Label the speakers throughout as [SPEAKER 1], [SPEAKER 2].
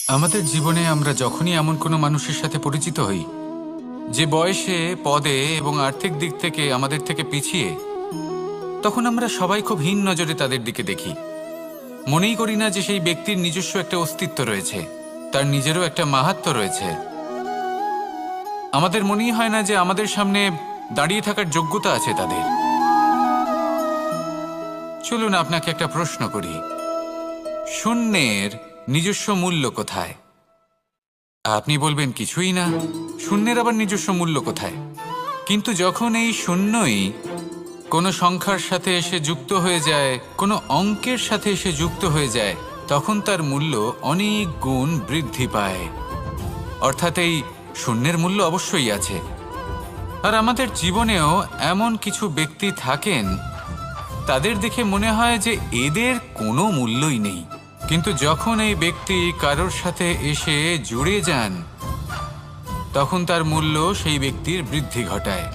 [SPEAKER 1] আমাদের জীবনে আমরা যখনই এমন কোনো মানুষের সাথে পরিচিত হই যে বয়সে, পদে এবং আর্থিক দিক থেকে আমাদের থেকে পিছিয়ে, তখন আমরা সবাই খুব হীন নজরে তাদের দিকে দেখি। মনেই করি না যে সেই ব্যক্তির নিজস্ব একটা অস্তিত্ব রয়েছে, তার নিজেরও একটা মাহাত্ম্য রয়েছে। আমাদের মনেই হয় না যে আমাদের সামনে দাঁড়িয়ে থাকার যোগ্যতা আছে তাদের। চলুন আপনাকে একটা প্রশ্ন করি, শূন্যের নিজস্ব মূল্য কোথায়? আপনি বলবেন কিছুই না। শূন্যের আবার নিজস্ব মূল্য কোথায়? কিন্তু যখন এই শূন্যই কোনো সংখ্যার সাথে এসে যুক্ত হয়ে যায়, কোনো অঙ্কের সাথে এসে যুক্ত হয়ে যায়, তখন তার মূল্য অনেক গুণ বৃদ্ধি পায়। অর্থাৎ এই শূন্যের মূল্য অবশ্যই আছে। আর আমাদের জীবনেও এমন কিছু ব্যক্তি থাকেন, তাদের দেখে মনে হয় যে এদের কোনো মূল্যই নেই। কিন্তু যখন এই ব্যক্তি কারোর সাথে এসে জুড়ে যান, তখন তার মূল্য সেই ব্যক্তির বৃদ্ধি ঘটায়।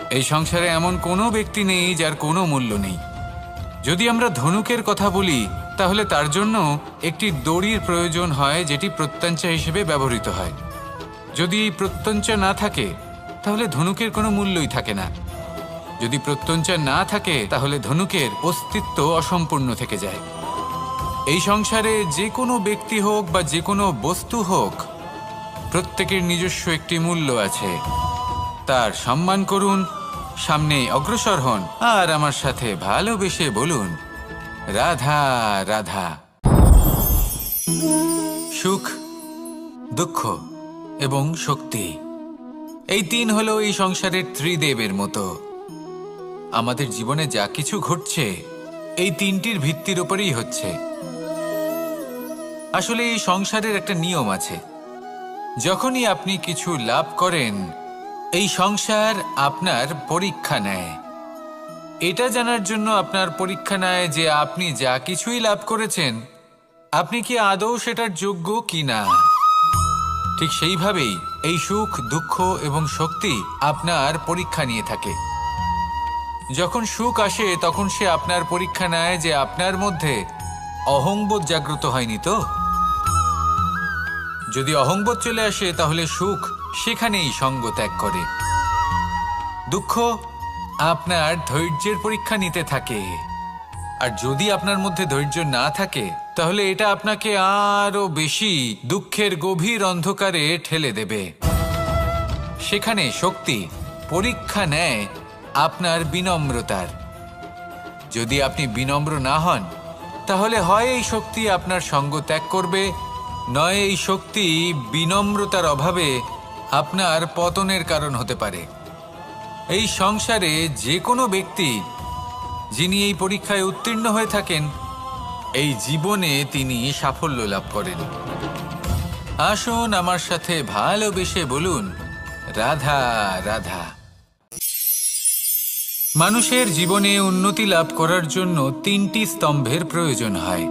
[SPEAKER 1] এই সংসারে এমন কোনো ব্যক্তি নেই যার কোনো মূল্য নেই। যদি আমরা ধনুকের কথা বলি, তাহলে তার জন্য একটি দড়ির প্রয়োজন হয়, যেটি প্রত্যঞ্চা হিসেবে ব্যবহৃত হয়। যদি এই প্রত্যঞ্চা না থাকে, তাহলে ধনুকের কোনো মূল্যই থাকে না। যদি প্রত্যঞ্চা না থাকে, তাহলে ধনুকের অস্তিত্ব অসম্পূর্ণ থেকে যায়। এই সংসারে যে কোনো ব্যক্তি হোক বা যে কোনো বস্তু হোক, প্রত্যেকের নিজস্ব একটি মূল্য আছে। তার সম্মান করুন, সামনে অগ্রসর হন, আর আমার সাথে ভালোবেসে বলুন, রাধা রাধা। সুখ, দুঃখ এবং শক্তি, এই তিন হলো এই সংসারের ত্রিদেবের মতো। আমাদের জীবনে যা কিছু ঘটছে, এই তিনটির ভিত্তির উপরেই হচ্ছে। আসলে এই সংসারের একটা নিয়ম আছে, যখনই আপনি কিছু লাভ করেন, এই সংসার আপনার পরীক্ষা নেয়। এটা জানার জন্য আপনার পরীক্ষা নেয় যে আপনি যা কিছুই লাভ করেছেন, আপনি কি আদৌ সেটার যোগ্য কি না। ঠিক সেইভাবেই এই সুখ, দুঃখ এবং শক্তি আপনার পরীক্ষা নিয়ে থাকে। যখন সুখ আসে, তখন সে আপনার পরীক্ষা নেয় যে আপনার মধ্যে অহংবোধ জাগ্রত হয়নি তো। যদি অহংবোধ চলে আসে, তাহলে সুখ সেখানেই সঙ্গ ত্যাগ করে। দুঃখ আপনার ধৈর্যের পরীক্ষা নিতে থাকে। আর যদি আপনার মধ্যে ধৈর্য না থাকে, তাহলে এটা আপনাকে আরো বেশি দুঃখের গভীর অন্ধকারে ঠেলে দেবে। সেখানে শক্তি পরীক্ষা নেয় আপনার বিনম্রতার। যদি আপনি বিনম্র না হন, তাহলে হয় এই শক্তি আপনার সঙ্গ ত্যাগ করবে, নয় এই শক্তি বিনম্রতার অভাবে আপনার পতনের কারণ হতে পারে। এই সংসারে যে কোনো ব্যক্তি যিনি এই পরীক্ষায় উত্তীর্ণ হয়ে থাকেন, এই জীবনে তিনি সাফল্য লাভ করেন। আসুন আমার সাথে ভালোবেসে বলুন, রাধা রাধা। মানুষের জীবনে উন্নতি লাভ করার জন্য তিনটি স্তম্ভের প্রয়োজন হয়।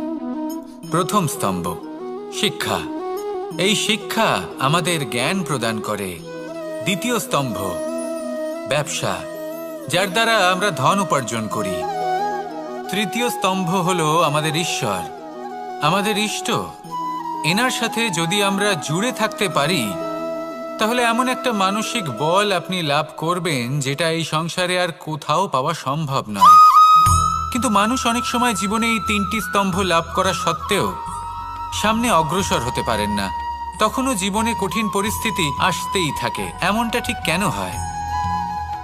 [SPEAKER 1] প্রথম স্তম্ভ শিক্ষা। এই শিক্ষা আমাদের জ্ঞান প্রদান করে। দ্বিতীয় স্তম্ভ ব্যবসা, যার দ্বারা আমরা ধন উপার্জন করি। তৃতীয় স্তম্ভ হলো আমাদের ঈশ্বর, আমাদের ইষ্ট। এনার সাথে যদি আমরা জুড়ে থাকতে পারি, তাহলে এমন একটা মানসিক বল আপনি লাভ করবেন, যেটা এই সংসারে আর কোথাও পাওয়া সম্ভব নয়। কিন্তু মানুষ অনেক সময় জীবনে এই তিনটি স্তম্ভ লাভ করা সত্ত্বেও সামনে অগ্রসর হতে পারেন না। তখনও জীবনে কঠিন পরিস্থিতি আসতেই থাকে। এমনটা ঠিক কেন হয়?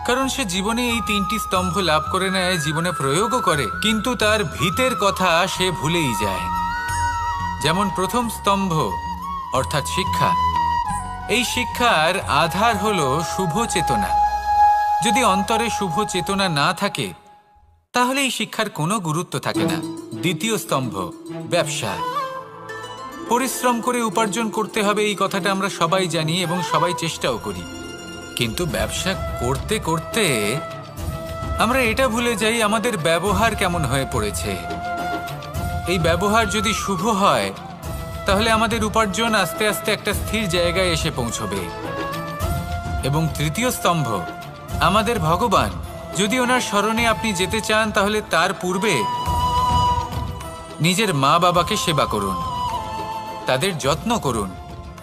[SPEAKER 1] কারণ সে জীবনে এই তিনটি স্তম্ভ লাভ করে নেয়, জীবনে প্রয়োগও করে, কিন্তু তার ভিতের কথা সে ভুলেই যায়। যেমন প্রথম স্তম্ভ অর্থাৎ শিক্ষা। এই শিক্ষার আধার হলো শুভ চেতনা। যদি অন্তরে শুভ চেতনা না থাকে, তাহলে এই শিক্ষার কোনো গুরুত্ব থাকে না। দ্বিতীয় স্তম্ভ ব্যবসা। পরিশ্রম করে উপার্জন করতে হবে, এই কথাটা আমরা সবাই জানি এবং সবাই চেষ্টাও করি। কিন্তু ব্যবসা করতে করতে আমরা এটা ভুলে যাই আমাদের ব্যবহার কেমন হয়ে পড়েছে। এই ব্যবহার যদি শুভ হয়, তাহলে আমাদের উপার্জন আস্তে আস্তে একটা স্থির জায়গায় এসে পৌঁছবে। এবং তৃতীয় স্তম্ভ আমাদের ভগবান। যদি ওনার শরণে আপনি যেতে চান, তাহলে তার পূর্বে নিজের মা বাবাকে সেবা করুন। তাদের যত্ন করুন,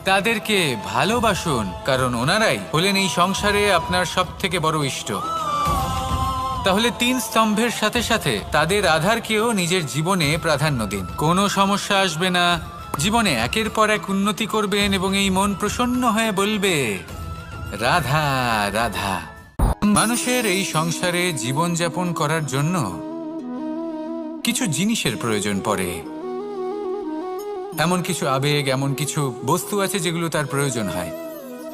[SPEAKER 1] তাদেরকে ভালোবাসুন, কারণ ওনারাই হলেন এই সংসারে আপনার সবথেকে বড় ইষ্ট। তাহলে 3 স্তম্ভের সাথে সাথে তাদের আধারকেও নিজের জীবনে প্রাধান্য দিন। কোনো সমস্যা আসবে না, জীবনে একের পর এক উন্নতি করবেন এবং এই মন প্রসন্ন হয়ে বলবে রাধা রাধা। মানুষের এই সংসারে জীবনযাপন করার জন্য কিছু জিনিসের প্রয়োজন পড়ে। এমন কিছু আবেগ, এমন কিছু বস্তু আছে যেগুলো তার প্রয়োজন হয়,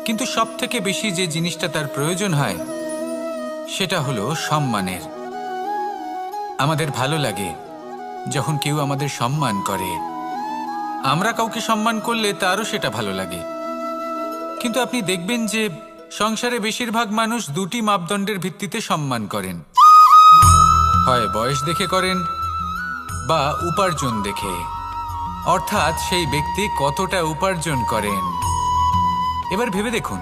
[SPEAKER 1] কিন্তু সব থেকে বেশি যে জিনিসটা তার প্রয়োজন হয় সেটা হলো সম্মানের। আমাদের ভালো লাগে যখন কেউ আমাদের সম্মান করে, আমরা কাউকে সম্মান করলে তারও সেটা ভালো লাগে। কিন্তু আপনি দেখবেন যে সংসারে বেশিরভাগ মানুষ 2টি মাপদণ্ডের ভিত্তিতে সম্মান করেন, হয় বয়স দেখে করেন বা উপার্জন দেখে, অর্থাৎ সেই ব্যক্তি কতটা উপার্জন করেন। এবার ভেবে দেখুন,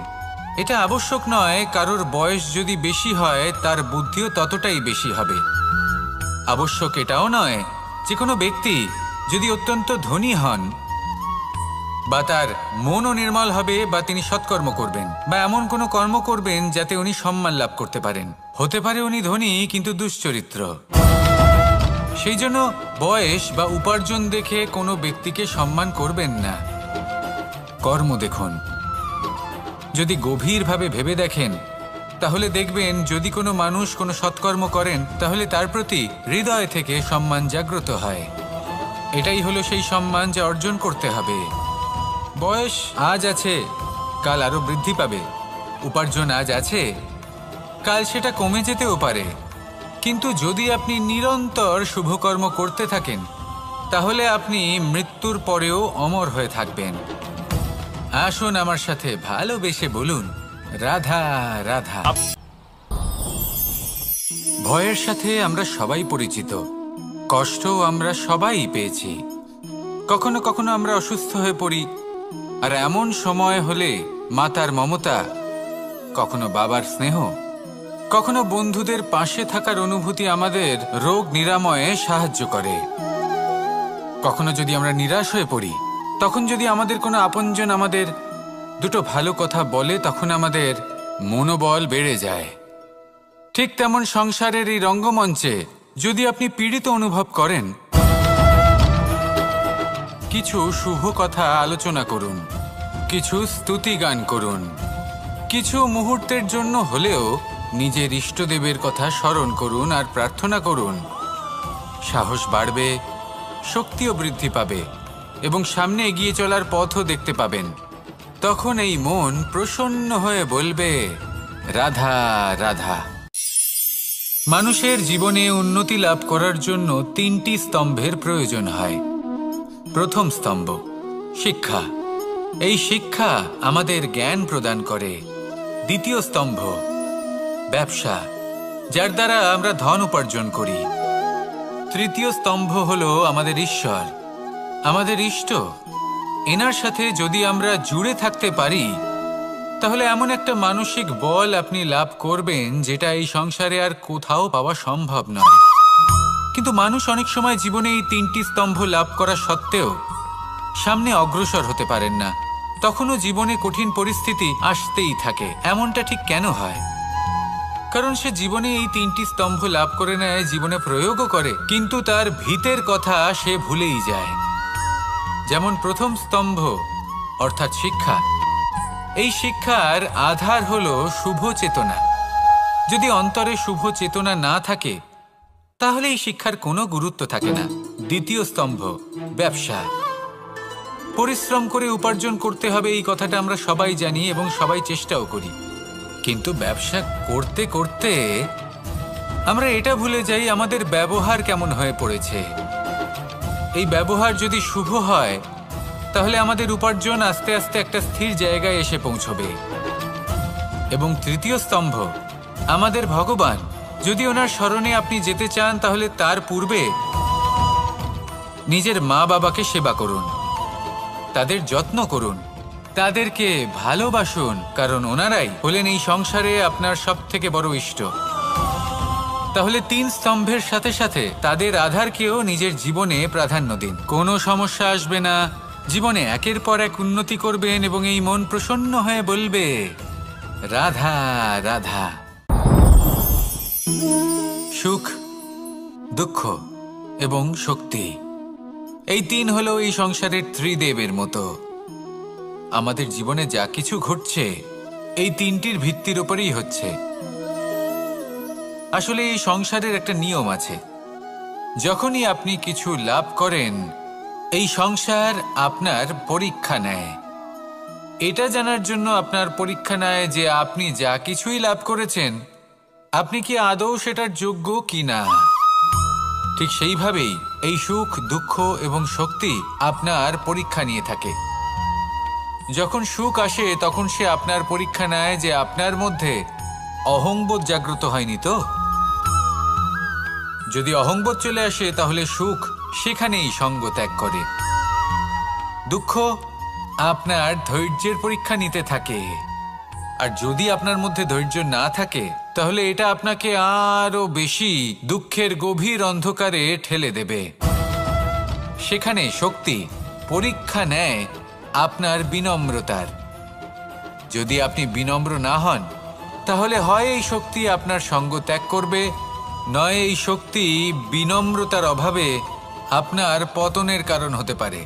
[SPEAKER 1] এটা আবশ্যক নয় কারোর বয়স যদি বেশি হয় তার বুদ্ধিও ততটাই বেশি হবে। আবশ্যক এটাও নয় যে কোনো ব্যক্তি যদি অত্যন্ত ধনী হন বা তার মনও নির্মল হবে বা তিনি সৎকর্ম করবেন বা এমন কোনো কর্ম করবেন যাতে উনি সম্মান লাভ করতে পারেন। হতে পারে উনি ধনী কিন্তু দুশ্চরিত্র। সেই জন্য বয়স বা উপার্জন দেখে কোনো ব্যক্তিকে সম্মান করবেন না, কর্ম দেখুন। যদি গভীরভাবে ভেবে দেখেন তাহলে দেখবেন যদি কোনো মানুষ কোনো সৎকর্ম করেন তাহলে তার প্রতি হৃদয় থেকে সম্মান জাগ্রত হয়। এটাই হলো সেই সম্মান যা অর্জন করতে হবে। বয়স আজ আছে, কাল আরো বৃদ্ধি পাবে। উপার্জন আজ আছে, কাল সেটা কমে যেতেও পারে। কিন্তু যদি আপনি নিরন্তর শুভকর্ম করতে থাকেন তাহলে আপনি মৃত্যুর পরেও অমর হয়ে থাকবেন। আসুন আমার সাথে ভালোবেসে বলুন রাধা রাধা। ভয়ের সাথে আমরা সবাই পরিচিত, কষ্টও আমরা সবাই পেয়েছি। কখনো কখনো আমরা অসুস্থ হয়ে পড়ি, আর এমন সময় হলে মাতার মমতা, কখনো বাবার স্নেহ, কখনো বন্ধুদের পাশে থাকার অনুভূতি আমাদের রোগ নিরাময়ে সাহায্য করে। কখনো যদি আমরা নিরাশ হয়ে পড়ি, তখন যদি আমাদের কোনো আপনজন আমাদের 2টো ভালো কথা বলে তখন আমাদের মনোবল বেড়ে যায়। ঠিক তেমন সংসারের এই রঙ্গমঞ্চে যদি আপনি পীড়িত অনুভব করেন, কিছু শুভ কথা আলোচনা করুন, কিছু স্তুতি গান করুন, কিছু মুহূর্তের জন্য হলেও নিজের ইষ্টদেবের কথা স্মরণ করুন আর প্রার্থনা করুন। সাহস বাড়বে, শক্তিও বৃদ্ধি পাবে এবং সামনে এগিয়ে চলার পথও দেখতে পাবেন। তখন এই মন প্রসন্ন হয়ে বলবে রাধা রাধা। মানুষের জীবনে উন্নতি লাভ করার জন্য 3টি স্তম্ভের প্রয়োজন হয়। প্রথম স্তম্ভ শিক্ষা। এই শিক্ষা আমাদের জ্ঞান প্রদান করে। দ্বিতীয় স্তম্ভ ব্যবসা, যার দ্বারা আমরা ধন উপার্জন করি। তৃতীয় স্তম্ভ হলো আমাদের ঈশ্বর, আমাদের ইষ্ট। এনার সাথে যদি আমরা জুড়ে থাকতে পারি তাহলে এমন একটা মানসিক বল আপনি লাভ করবেন যেটা এই সংসারে আর কোথাও পাওয়া সম্ভব নয়। কিন্তু মানুষ অনেক সময় জীবনে এই 3টি স্তম্ভ লাভ করা সত্ত্বেও সামনে অগ্রসর হতে পারেন না। তখনও জীবনে কঠিন পরিস্থিতি আসতেই থাকে। এমনটা ঠিক কেন হয়? কারণ সে জীবনে এই 3টি স্তম্ভ লাভ করে নেয়, জীবনে প্রয়োগও করে, কিন্তু তার ভিতের কথা সে ভুলেই যায়। যেমন প্রথম স্তম্ভ অর্থাৎ শিক্ষা। এই শিক্ষার আধার হলো শুভ চেতনা। যদি অন্তরে শুভ চেতনা না থাকে তাহলে এই শিক্ষার কোনো গুরুত্ব থাকে না। দ্বিতীয় স্তম্ভ ব্যবসা। পরিশ্রম করে উপার্জন করতে হবে, এই কথাটা আমরা সবাই জানি এবং সবাই চেষ্টাও করি। কিন্তু ব্যবসা করতে করতে আমরা এটা ভুলে যাই আমাদের ব্যবহার কেমন হয়ে পড়েছে। এই ব্যবহার যদি শুভ হয় তাহলে আমাদের উপার্জন আস্তে আস্তে একটা স্থির জায়গায় এসে পৌঁছবে। এবং তৃতীয় স্তম্ভ আমাদের ভগবান। যদি ওনার শরণে আপনি যেতে চান তাহলে তার পূর্বে নিজের মা বাবাকে সেবা করুন, তাদের যত্ন করুন, তাদেরকে ভালোবাসুন, কারণ ওনারাই হলেন এই সংসারে আপনার সবথেকে বড় ইষ্ট। তাহলে 3 স্তম্ভের সাথে সাথে তাদের আধারকেও নিজের জীবনে প্রাধান্য দিন। কোনো সমস্যা আসবে না, জীবনে একের পর এক উন্নতি করবেন এবং এই মন প্রসন্ন হয়ে বলবে, রাধা রাধা। সুখ, দুঃখ এবং শক্তি, এই তিন হলো এই সংসারের ত্রিদেবের মতো। আমাদের জীবনে যা কিছু ঘটছে এই তিনটির ভিত্তির উপরেই হচ্ছে। আসলে এই সংসারের একটা নিয়ম আছে, যখনই আপনি কিছু লাভ করেন এই সংসার আপনার পরীক্ষা নেয়। এটা জানার জন্য আপনার পরীক্ষা নেয় যে আপনি যা কিছুই লাভ করেছেন আপনি কি আদৌ সেটার যোগ্য কিনা। ঠিক সেইভাবেই এই সুখ, দুঃখ এবং শক্তি আপনার পরীক্ষা নিয়ে থাকে। যখন সুখ আসে তখন সে আপনার পরীক্ষা নেয় যে আপনার মধ্যে অহংবোধ জাগ্রত হয়নি তো। যদি অহংবোধ চলে আসে তাহলে সুখ সেখানেই সঙ্গ ত্যাগ করে। দুঃখ আপনার ধৈর্যের পরীক্ষা নিতে থাকে, আর যদি আপনার মধ্যে ধৈর্য না থাকে তাহলে এটা আপনাকে আরো বেশি দুঃখের গভীর অন্ধকারে ঠেলে দেবে। সেখানে শক্তি পরীক্ষা নেয় আপনার বিনম্রতার। যদি আপনি বিনম্র না হন তাহলে হয় এই শক্তি আপনার সঙ্গ ত্যাগ করবে, নয় এই শক্তি বিনম্রতার অভাবে আপনার পতনের কারণ হতে পারে।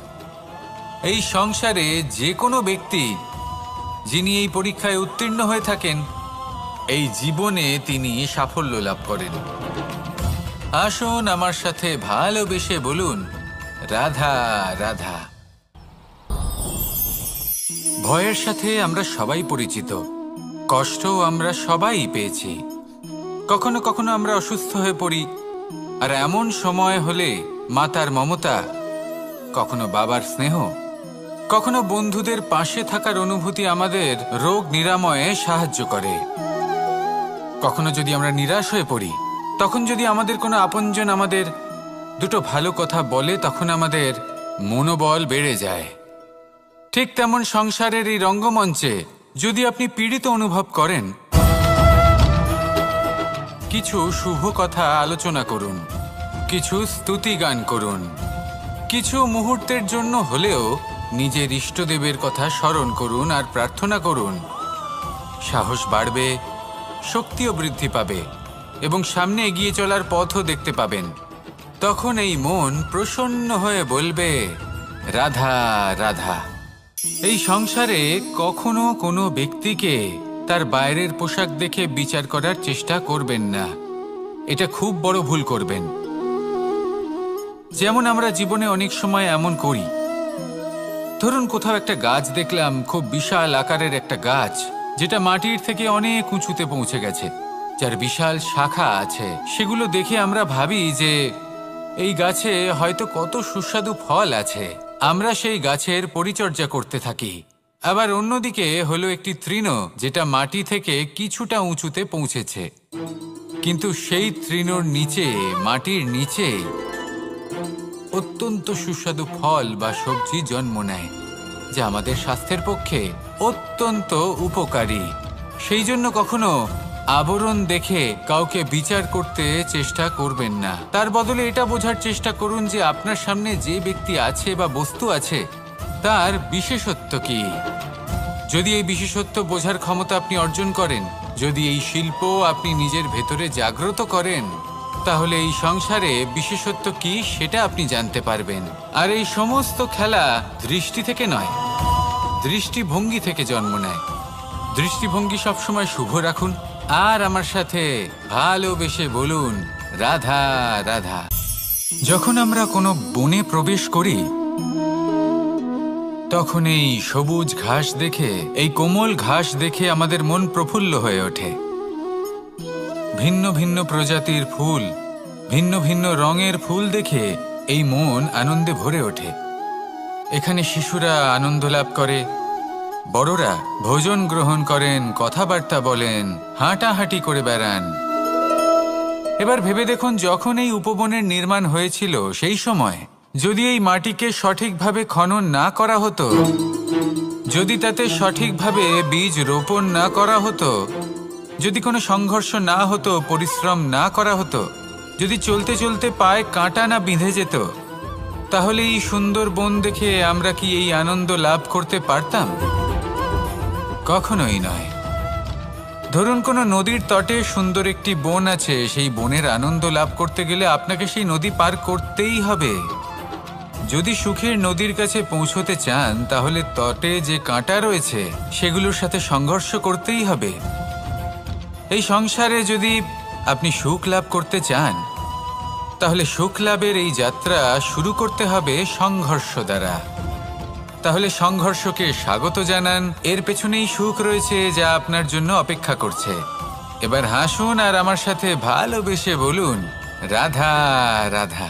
[SPEAKER 1] এই সংসারে যে কোনো ব্যক্তি যিনি এই পরীক্ষায় উত্তীর্ণ হয়ে থাকেন এই জীবনে তিনি সাফল্য লাভ করেন। আসুন আমার সাথে ভালোবেসে বলুন, রাধা রাধা। ভয়ের সাথে আমরা সবাই পরিচিত, কষ্টও আমরা সবাই পেয়েছি। কখনো কখনো আমরা অসুস্থ হয়ে পড়ি, আর এমন সময় হলে মাতার মমতা, কখনো বাবার স্নেহ, কখনো বন্ধুদের পাশে থাকার অনুভূতি আমাদের রোগ নিরাময়ে সাহায্য করে। কখনো যদি আমরা নিরাশ হয়ে পড়ি, তখন যদি আমাদের কোনো আপনজন আমাদের দুটো ভালো কথা বলে তখন আমাদের মনোবল বেড়ে যায়। ঠিক তেমন সংসারের এই রঙ্গমঞ্চে যদি আপনি পীড়িত অনুভব করেন, কিছু শুভ কথা আলোচনা করুন, কিছু স্তুতি গান করুন, কিছু মুহূর্তের জন্য হলেও নিজের ইষ্টদেবের কথা স্মরণ করুন আর প্রার্থনা করুন। সাহস বাড়বে, শক্তিও বৃদ্ধি পাবে এবং সামনে এগিয়ে চলার পথও দেখতে পাবেন। তখন এই মন প্রসন্ন হয়ে বলবে, রাধা রাধা। এই সংসারে কখনো কোনো ব্যক্তিকে তার বাইরের পোশাক দেখে বিচার করার চেষ্টা করবেন না, এটা খুব বড় ভুল করবেন। যেমন আমরা জীবনে অনেক সময় এমন করি, ধরুন কোথাও একটা গাছ দেখলাম, খুব বিশাল আকারের একটা গাছ যেটা মাটির থেকে অনেক উঁচুতে পৌঁছে গেছে, যার বিশাল শাখা আছে। সেগুলো দেখে আমরা ভাবি যে এই গাছে হয়তো কত সুস্বাদু ফল আছে, আমরা সেই গাছের পরিচর্যা করতে থাকি। আবার অন্যদিকে হলো একটি তৃণ যেটা মাটি থেকে কিছুটা উঁচুতে পৌঁছেছে, কিন্তু সেই তৃণর নিচে, মাটির নিচে অত্যন্ত সুস্বাদু ফল বা সবজি জন্ম নেয়, যা আমাদের স্বাস্থ্যের পক্ষে অত্যন্ত উপকারী। সেই জন্য কখনো আবরণ দেখে কাউকে বিচার করতে চেষ্টা করবেন না। তার বদলে এটা বোঝার চেষ্টা করুন যে আপনার সামনে যে ব্যক্তি আছে বা বস্তু আছে তার বিশেষত্ব কি। যদি এই বিশেষত্ব বোঝার ক্ষমতা আপনি অর্জন করেন, যদি এই শিল্প আপনি নিজের ভেতরে জাগ্রত করেন, তাহলে এই সংসারে বিশেষত্ব কি সেটা আপনি জানতে পারবেন। আর এই সমস্ত খেলা দৃষ্টি থেকে নয়, দৃষ্টিভঙ্গি থেকে জন্ম নেয়। দৃষ্টিভঙ্গি সবসময় শুভ রাখুন আর আমার সাথে ভালোবেসে বলুন, রাধা রাধা। যখন আমরা কোনো বনে প্রবেশ করি তখন এই সবুজ ঘাস দেখে, এই কোমল ঘাস দেখে আমাদের মন প্রফুল্ল হয়ে ওঠে। ভিন্ন ভিন্ন প্রজাতির ফুল, ভিন্ন ভিন্ন রঙের ফুল দেখে এই মন আনন্দে ভরে ওঠে। এখানে শিশুরা আনন্দ লাভ করে, বড়রা ভোজন গ্রহণ করেন, কথাবার্তা বলেন, হাঁটাহাঁটি করে বেড়ান। এবার ভেবে দেখুন, যখন এই উপবনের নির্মাণ হয়েছিল সেই সময় যদি এই মাটিকে সঠিকভাবে খনন না করা হতো, যদি তাতে সঠিকভাবে বীজ রোপণ না করা হতো, যদি কোনো সংঘর্ষ না হতো, পরিশ্রম না করা হতো, যদি চলতে চলতে পায়ে কাঁটা না বিঁধে যেত, তাহলে এই সুন্দর বন দেখে আমরা কি এই আনন্দ লাভ করতে পারতাম? কখনোই নয়। ধরুন কোনো নদীর তটে সুন্দর একটি বন আছে, সেই বনের আনন্দ লাভ করতে গেলে আপনাকে সেই নদী পার করতেই হবে। যদি সুখের নদীর কাছে পৌঁছতে চান তাহলে তটে যে কাঁটা রয়েছে সেগুলোর সাথে সংঘর্ষ করতেই হবে। এই সংসারে যদি আপনি সুখ লাভ করতে চান তাহলে সুখ লাভের এই যাত্রা শুরু করতে হবে সংঘর্ষ দ্বারা। তাহলে সংঘর্ষকে স্বাগত জানান, এর পেছনেই সুখ রয়েছে যা আপনার জন্য অপেক্ষা করছে। এবার হাসুন আর আমার সাথে ভালোবেসে বলুন, রাধা রাধা।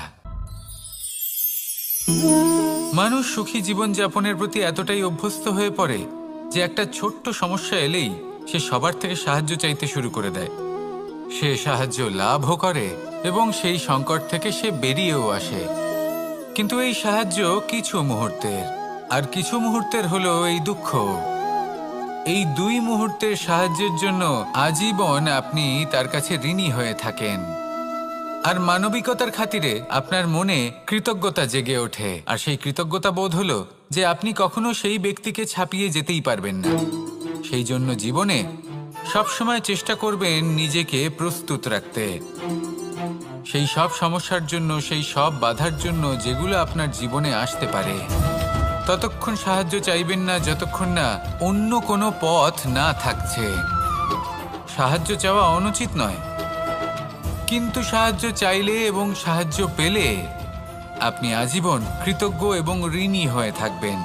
[SPEAKER 1] মানুষ সুখী জীবনযাপনের প্রতি এতটাই অভ্যস্ত হয়ে পড়ে যে একটা ছোট্ট সমস্যা এলেই সে সবার থেকে সাহায্য চাইতে শুরু করে দেয়। সে সাহায্য লাভও করে এবং সেই সংকট থেকে সে বেরিয়েও আসে। কিন্তু এই সাহায্য কিছু মুহূর্তের, আর কিছু মুহূর্তের হলো এই দুঃখ। এই দুই মুহূর্তের সাহায্যের জন্য আজীবন আপনি তার কাছে ঋণী হয়ে থাকেন। আর মানবিকতার খাতিরে আপনার মনে কৃতজ্ঞতা জেগে ওঠে, আর সেই কৃতজ্ঞতা বোধ হলো যে আপনি কখনো সেই ব্যক্তিকে ছাপিয়ে যেতেই পারবেন না। সেই জন্য জীবনে সবসময় চেষ্টা করবেন নিজেকে প্রস্তুত রাখতে সেই সব সমস্যার জন্য, সেই সব বাধার জন্য যেগুলো আপনার জীবনে আসতে পারে। ততক্ষণ সাহায্য চাইবেন না যতক্ষণ না অন্য কোনো পথ না থাকছে। সাহায্য চাওয়া অনুচিত নয়, কিন্তু সাহায্য চাইলে এবং সাহায্য পেলে আপনি আজীবন কৃতজ্ঞ এবং ঋণী হয়ে থাকবেন।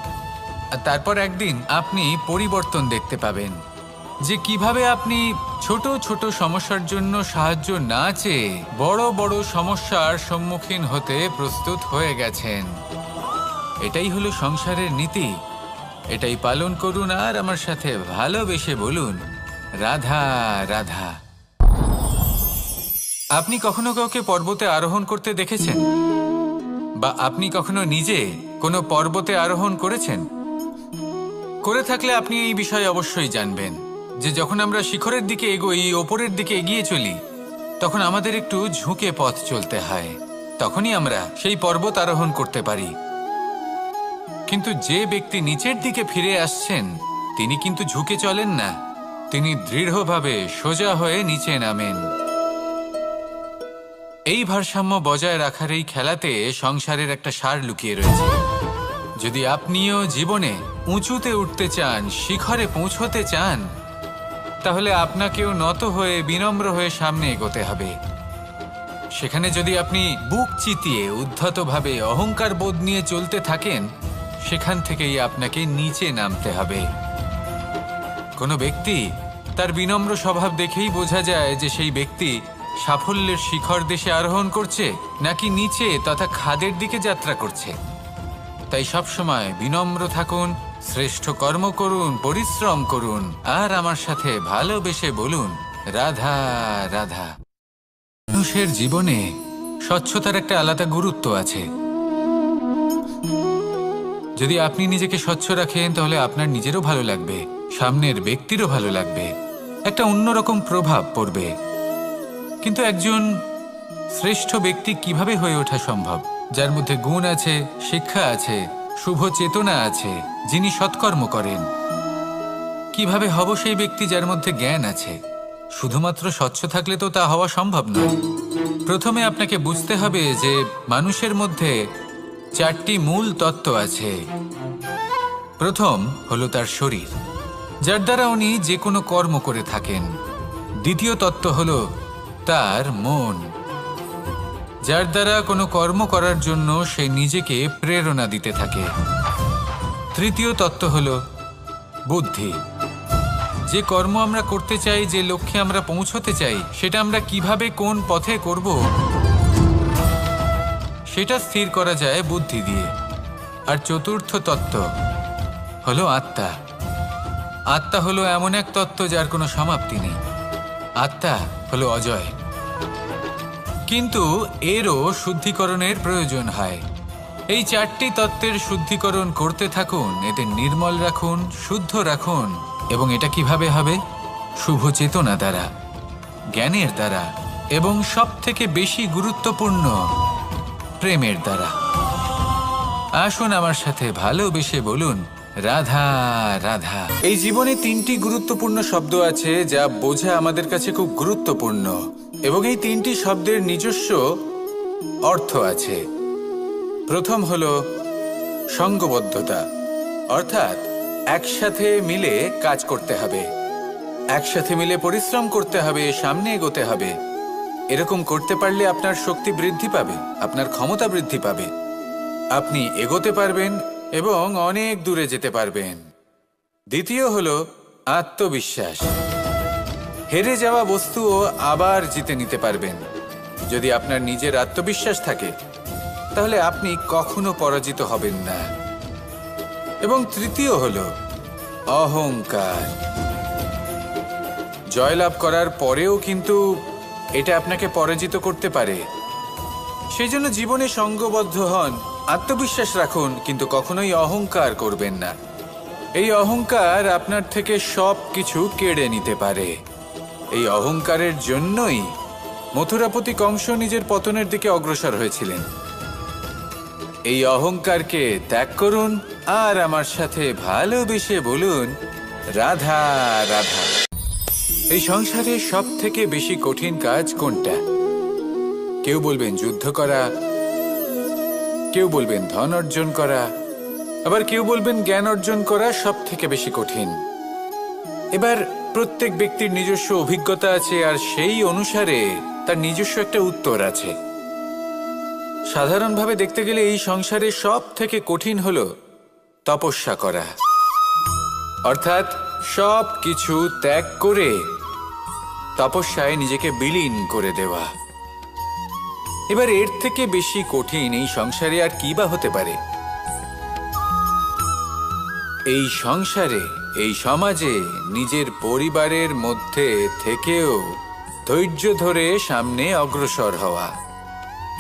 [SPEAKER 1] আর তারপর একদিন আপনি পরিবর্তন দেখতে পাবেন যে কিভাবে আপনি ছোট ছোট সমস্যার জন্য সাহায্য না চেয়ে বড় বড় সমস্যার সম্মুখীন হতে প্রস্তুত হয়ে গেছেন। এটাই হলো সংসারের নীতি। এটাই পালন করুন আর আমার সাথে ভালোবেসে বলুন, রাধা রাধা। আপনি কখনো কাউকে পর্বতে আরোহণ করতে দেখেছেন? বা আপনি কখনো নিজে কোনো পর্বতে আরোহণ করেছেন? করে থাকলে আপনি এই বিষয়ে অবশ্যই জানবেন যে যখন আমরা শিখরের দিকে এগোই, ওপরের দিকে এগিয়ে চলি, তখন আমাদের একটু ঝুঁকে পথ চলতে হয়। তখনই আমরা সেই পর্বত আরোহণ করতে পারি। কিন্তু যে ব্যক্তি নিচের দিকে ফিরে আসছেন তিনি কিন্তু ঝুঁকে চলেন না, তিনি দৃঢ়ভাবে সোজা হয়ে নিচে নামেন। এই ভারসাম্য বজায় রাখার এই খেলাতে সংসারের একটা সার লুকিয়ে রয়েছে। যদি আপনিও জীবনে উঁচুতে উঠতে চান, শিখরে পৌঁছতে চান, তাহলে আপনাকেও নত হয়ে বিনম্র হয়ে সামনে এগোতে হবে। সেখানে যদি আপনি বুক চিতিয়ে উদ্ধতভাবে অহংকার বোধ নিয়ে চলতে থাকেন, সেখান থেকেই আপনাকে নিচে নামতে হবে। কোনো ব্যক্তি তার বিনম্র স্বভাব দেখেই বোঝা যায় যে সেই ব্যক্তি সাফল্যের শিখর দেশে আরোহণ করছে নাকি নিচে তথা খাদের দিকে যাত্রা করছে। তাই সবসময় বিনম্র থাকুন, শ্রেষ্ঠ কর্ম করুন, পরিশ্রম করুন আর আমার সাথে ভালোবেসে বলুন, রাধা রাধা। মানুষের জীবনে স্বচ্ছতার একটা আলাদা গুরুত্ব আছে। যদি আপনি নিজেকে স্বচ্ছ রাখেন তাহলে আপনার নিজেরও ভালো লাগবে, সামনের ব্যক্তিরও ভালো লাগবে, একটা অন্যরকম প্রভাব পড়বে। কিন্তু একজন শ্রেষ্ঠ ব্যক্তি কিভাবে হয়ে ওঠা সম্ভব? যার মধ্যে গুণ আছে, শিক্ষা আছে, শুভ চেতনা আছে, যিনি সৎকর্ম করেন। কিভাবে হব সেই ব্যক্তি যার মধ্যে জ্ঞান আছে? শুধুমাত্র স্বচ্ছ থাকলে তো তা হওয়া সম্ভব নয়। প্রথমে আপনাকে বুঝতে হবে যে মানুষের মধ্যে চারটি মূল তত্ত্ব আছে। প্রথম হলো তার শরীর, যার দ্বারা উনি যে কোনো কর্ম করে থাকেন। দ্বিতীয় তত্ত্ব হলো তার মন, যার দ্বারা কোনো কর্ম করার জন্য সে নিজেকে প্রেরণা দিতে থাকে। তৃতীয় তত্ত্ব হলো বুদ্ধি, যে কর্ম আমরা করতে চাই, যে লক্ষ্যে আমরা পৌঁছতে চাই, সেটা আমরা কিভাবে কোন পথে করব সেটা স্থির করা যায় বুদ্ধি দিয়ে। আর চতুর্থ তত্ত্ব হলো আত্মা। আত্মা হলো এমন এক তত্ত্ব যার কোনো সমাপ্তি নেই। আত্মা হলো অজয়, কিন্তু এরও শুদ্ধিকরণের প্রয়োজন হয়। এই চারটি তত্ত্বের শুদ্ধিকরণ করতে থাকুন, এদের নির্মল রাখুন, শুদ্ধ রাখুন। এবং এটা কিভাবে হবে? শুভ চেতনা দ্বারা, জ্ঞানের দ্বারা, এবং সব থেকে বেশি গুরুত্বপূর্ণ প্রেমের দ্বারা। আসুন আমার সাথে ভালোবেসে বলুন, রাধা রাধা। এই জীবনে তিনটি গুরুত্বপূর্ণ শব্দ আছে যা বোঝা আমাদের কাছে খুব গুরুত্বপূর্ণ, এবং এই তিনটি শব্দের নিজস্ব অর্থ আছে। প্রথম হলো সঙ্গবদ্ধতা, অর্থাৎ একসাথে মিলে কাজ করতে হবে, একসাথে মিলে পরিশ্রম করতে হবে, সামনে এগোতে হবে। এরকম করতে পারলে আপনার শক্তি বৃদ্ধি পাবে, আপনার ক্ষমতা বৃদ্ধি পাবে, আপনি এগোতে পারবেন এবং অনেক দূরে যেতে পারবেন। দ্বিতীয় হলো আত্মবিশ্বাস। হেরে যাওয়া বস্তুও আবার জিতে নিতে পারবেন। যদি আপনার নিজের আত্মবিশ্বাস থাকে তাহলে আপনি কখনো পরাজিত হবেন না। এবং তৃতীয় হলো অহংকার। জয়লাভ করার পরেও কিন্তু এটা আপনাকে পরাজিত করতে পারে। সেই জন্য জীবনে সঙ্গবদ্ধ হন, আত্মবিশ্বাস রাখুন, কিন্তু কখনোই অহংকার করবেন না। এই অহংকার আপনার থেকে সব কিছু কেড়ে নিতে পারে। এই অহংকারের জন্যই মথুরাপতি কংস নিজের পতনের দিকে অগ্রসর হয়েছিলেন। এই অহংকারকে ত্যাগ করুন আর আমার সাথে ভালোবেসে বলুন, রাধা রাধা। এই সংসারে সব থেকে বেশি কঠিন কাজ কোনটা? কেউ বলবেন যুদ্ধ করা, কেউ বলবেন ধন অর্জন করা, আবার কেউ বলবেন জ্ঞান অর্জন করা সব থেকে বেশি কঠিন। এবার প্রত্যেক ব্যক্তির নিজস্ব অভিজ্ঞতা আছে আর সেই অনুসারে তার নিজস্ব একটা উত্তর আছে। সাধারণভাবে দেখতে গেলে এই সংসারে সব থেকে কঠিন হলো তপস্যা করা, অর্থাৎ সব কিছু ত্যাগ করে তপস্যায় নিজেকে বিলীন করে দেওয়া। এবার এর থেকে বেশি কঠিন এই সংসারে আর কি বা হতে পারে? এই সংসারে, এই সমাজে, নিজের পরিবারের মধ্যে থেকেও ধৈর্য ধরে সামনে অগ্রসর হওয়া,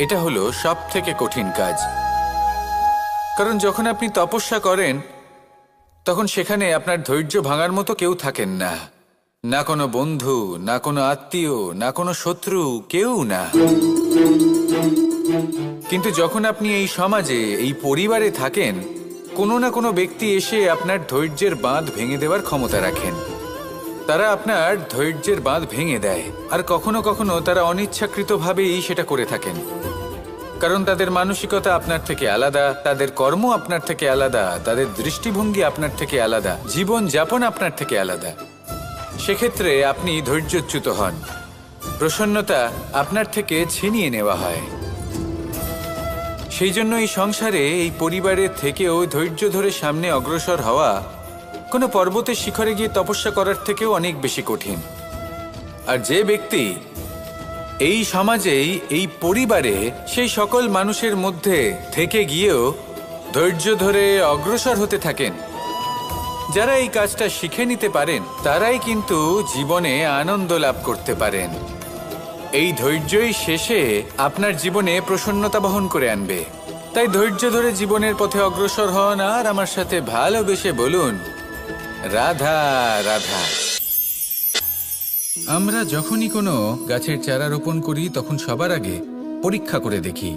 [SPEAKER 1] এটা হলো সব থেকে কঠিন কাজ। কারণ যখন আপনি তপস্যা করেন তখন সেখানে আপনার ধৈর্য ভাঙার মতো কেউ থাকেন না, না কোনো বন্ধু, না কোনো আত্মীয়, না কোনো শত্রু, কেউ না। কিন্তু যখন আপনি এই সমাজে, এই পরিবারে থাকেন, কোনো না কোনো ব্যক্তি এসে আপনার ধৈর্যের বাঁধ ভেঙে দেওয়ার ক্ষমতা রাখেন। তারা আপনার ধৈর্যের বাঁধ ভেঙে দেয়, আর কখনো কখনো তারা অনিচ্ছাকৃতভাবেই সেটা করে থাকেন। কারণ তাদের মানসিকতা আপনার থেকে আলাদা, তাদের কর্ম আপনার থেকে আলাদা, তাদের দৃষ্টিভঙ্গি আপনার থেকে আলাদা, জীবন যাপন আপনার থেকে আলাদা। সেক্ষেত্রে আপনি ধৈর্যচ্যুত হন, প্রসন্নতা আপনার থেকে ছিনিয়ে নেওয়া হয়। সেই জন্য এই সংসারে, এই পরিবারের থেকেও ধৈর্য ধরে সামনে অগ্রসর হওয়া কোনো পর্বতের শিখরে গিয়ে তপস্যা করার থেকেও অনেক বেশি কঠিন। আর যে ব্যক্তি এই সমাজেই, এই পরিবারে, সেই সকল মানুষের মধ্যে থেকে গিয়েও ধৈর্য ধরে অগ্রসর হতে থাকেন, যারা এই কাজটা শিখে নিতে পারেন, তারাই কিন্তু জীবনে আনন্দ লাভ করতে পারেন। এই ধৈর্যই শেষে আপনার জীবনে প্রসন্নতা বহন করে আনবে। তাই ধৈর্য ধরে জীবনের পথে অগ্রসর হন আর আমার সাথে ভালোবেসে বলুন, রাধা রাধা। আমরা যখনই কোনো গাছের চারা রোপণ করি তখন সবার আগে পরীক্ষা করে দেখি